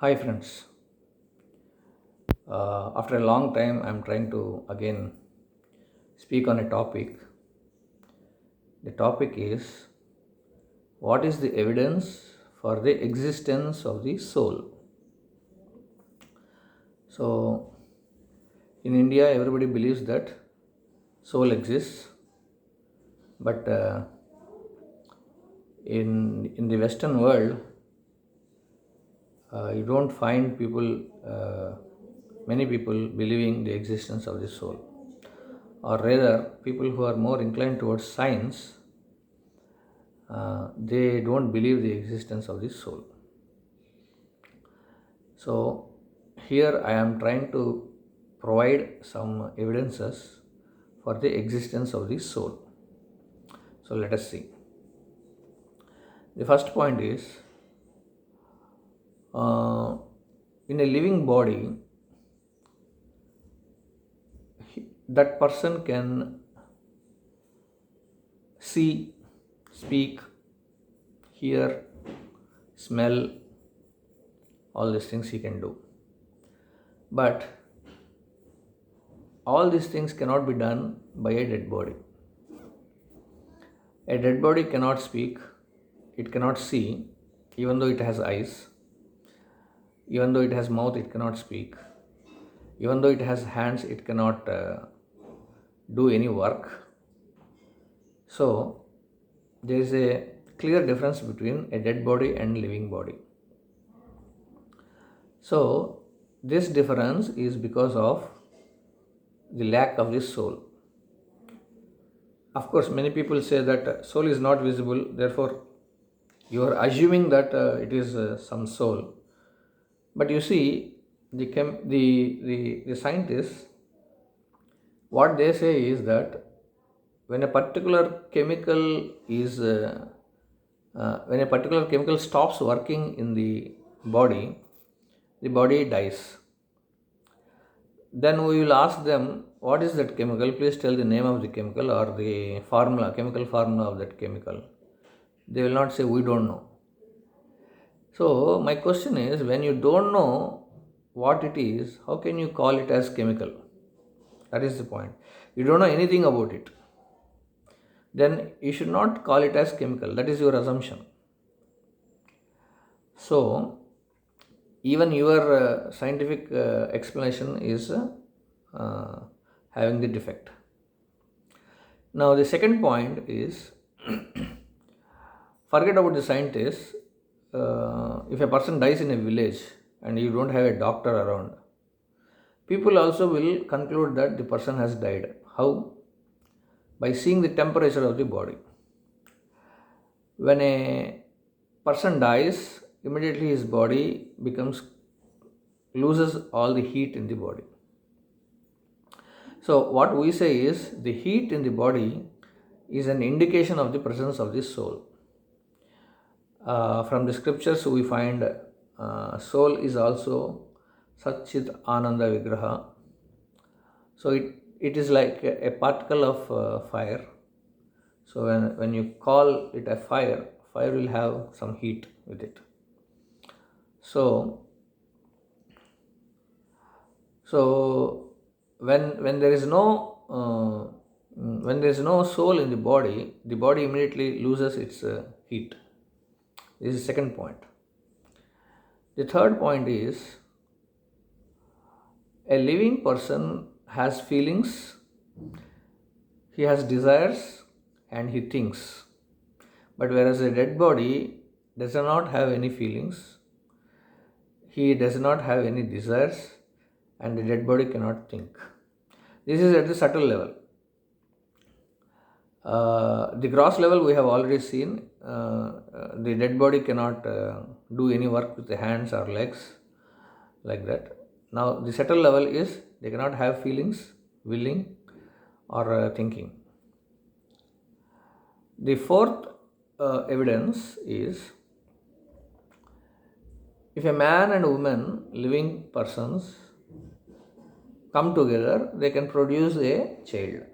Hi friends. After a long time, I'm trying to again speak on a topic. The topic is, what is the evidence for the existence of the soul? So, in India, everybody believes that soul exists, but in the Western world, you don't find many people believing the existence of the soul, or rather, people who are more inclined towards science, they don't believe the existence of the soul. So, here I am trying to provide some evidences for the existence of the soul. So, let us see. The first point is, uh, in a living body, that person can see, speak, hear, smell, all these things he can do. But all these things cannot be done by a dead body. A dead body cannot speak, it cannot see, even though it has eyes, even though it has mouth, it cannot speak, even though it has hands, it cannot do any work. So, there is a clear difference between a dead body and living body. So, this difference is because of the lack of the soul. Of course, many people say that soul is not visible, therefore, you are assuming that it is some soul. But you see, the scientists, what they say is that when a particular chemical is when a particular chemical stops working in the body dies. Then we will ask them, what is that chemical? Please tell the name of the chemical or the formula, chemical formula of that chemical. They will not say, we don't know. So, my question is, when you don't know what it is, how can you call it as chemical? That is the point. You don't know anything about it. Then you should not call it as chemical. That is your assumption. So, even your scientific explanation is having the defect. Now, the second point is, forget about the scientists. If a person dies in a village and you don't have a doctor around, people also will conclude that the person has died. How? By seeing the temperature of the body. When a person dies, immediately his body loses all the heat in the body. So, what we say is, the heat in the body is an indication of the presence of the soul. From the scriptures, we find soul is also Satchit Ananda Vigraha. So, it is like a particle of fire. So, when you call it a fire, fire will have some heat with it. So, when there is no soul in the body immediately loses its heat. This is the second point. The third point is, a living person has feelings, he has desires, and he thinks. But whereas a dead body does not have any feelings, he does not have any desires, and the dead body cannot think. This is at the subtle level. The gross level we have already seen. The dead body cannot do any work with the hands or legs like that. Now, the subtle level is, they cannot have feelings, willing, or thinking. The fourth evidence is, if a man and a woman, living persons, come together, they can produce a child.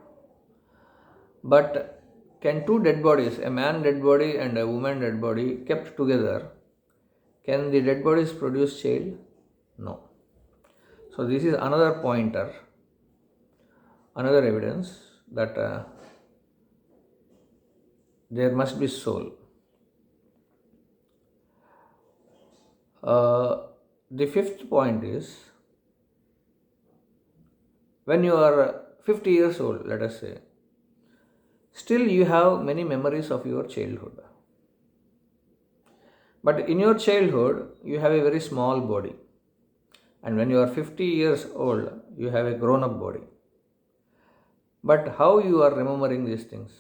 But can two dead bodies, a man dead body and a woman dead body, kept together, Can the dead bodies produce child? No. So this is another pointer, another evidence that there must be soul. The fifth point is, when you are 50 years old, let us say, still you have many memories of your childhood. But in your childhood, you have a very small body. And when you are 50 years old, you have a grown up body. But how you are remembering these things?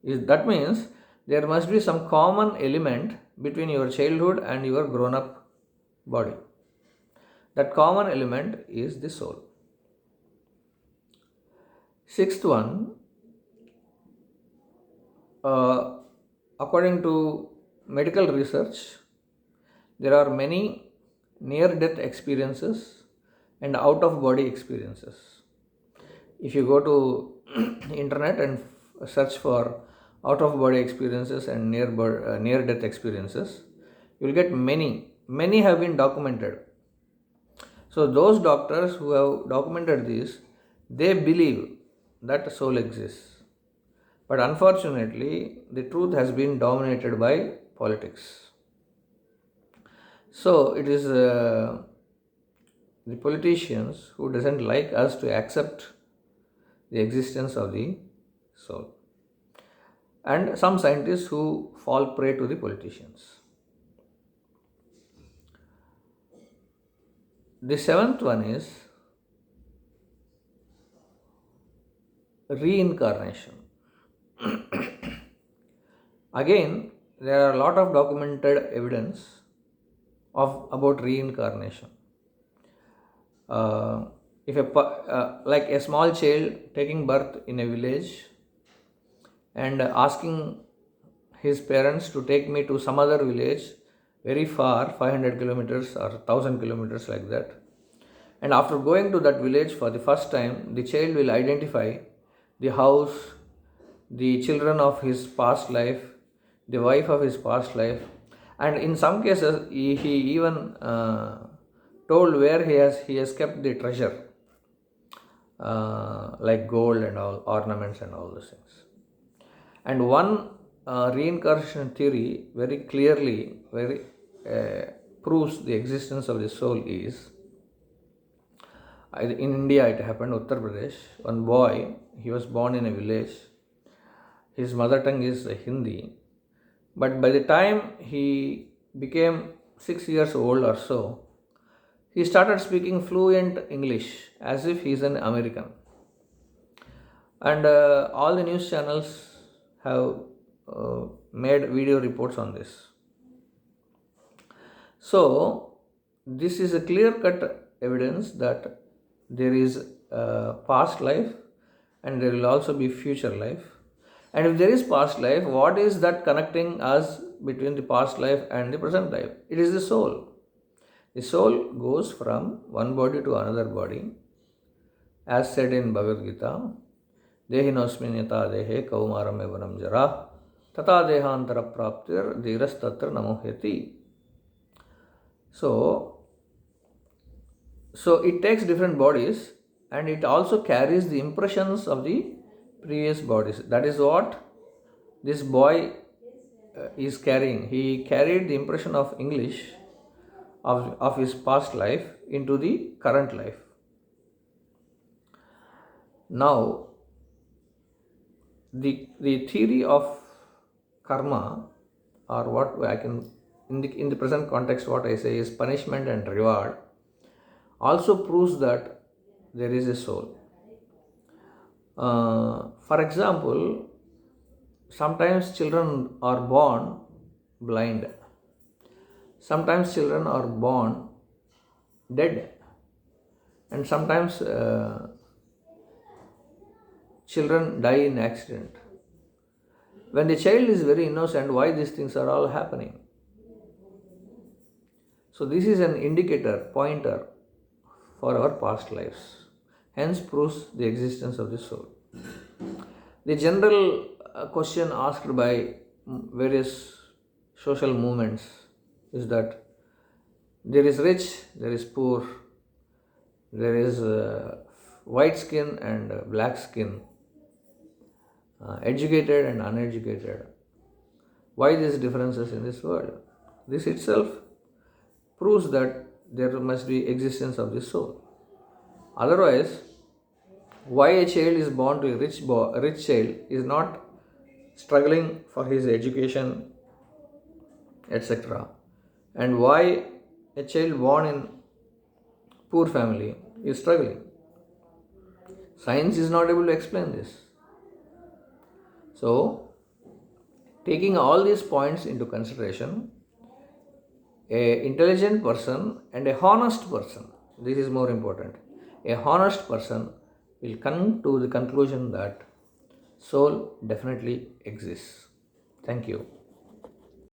That means there must be some common element between your childhood and your grown up body. That common element is the soul. Sixth one, according to medical research, there are many near death experiences and out of body experiences. If you go to internet and search for out of body experiences and near death experiences, you will get many have been documented. So those doctors who have documented this, they believe that soul exists. But unfortunately, the truth has been dominated by politics. So it is the politicians who doesn't like us to accept the existence of the soul, and some scientists who fall prey to the politicians. The seventh one is reincarnation. Again, there are a lot of documented evidence about reincarnation. If like a small child taking birth in a village and asking his parents to take me to some other village very far, 500 kilometers or 1000 kilometers, like that, and after going to that village for the first time, the child will identify the house, the children of his past life, the wife of his past life, and in some cases he even told where he has kept the treasure, like gold and all ornaments and all those things. And one reincarnation theory very clearly proves the existence of the soul is, in India it happened, Uttar Pradesh. One boy, he was born in a village. His mother tongue is Hindi. But by the time he became 6 years old or so, he started speaking fluent English as if he is an American. And all the news channels have made video reports on this. So, this is a clear-cut evidence that there is past life and there will also be future life. And if there is past life, what is that connecting us between the past life and the present life? It is the soul. The soul goes from one body to another body, as said in Bhagavad Gita, Dehinosmin yata dehe kaumaram evanam jara, tata dehantara praptir dhiras tatra namohyati. So it takes different bodies and it also carries the impressions of the previous bodies. That is what this boy is carrying. He carried the impression of English of his past life into the current life. Now, the theory of karma, or what I can in the present context, what I say is punishment and reward, also proves that there is a soul. For example, sometimes children are born blind. Sometimes children are born dead. And sometimes children die in accident. When the child is very innocent, why these things are all happening? So this is an indicator, pointer for our past lives. Hence proves the existence of the soul. The general question asked by various social movements is that there is rich, there is poor, there is white skin and black skin, educated and uneducated. Why these differences in this world? This itself proves that there must be existence of the soul. Otherwise, why a child is born to a rich child is not struggling for his education, etc., and why a child born in poor family is struggling. Science is not able to explain this. So, taking all these points into consideration, a intelligent person and a honest person, this is more important, a honest person will come to the conclusion that soul definitely exists. Thank you.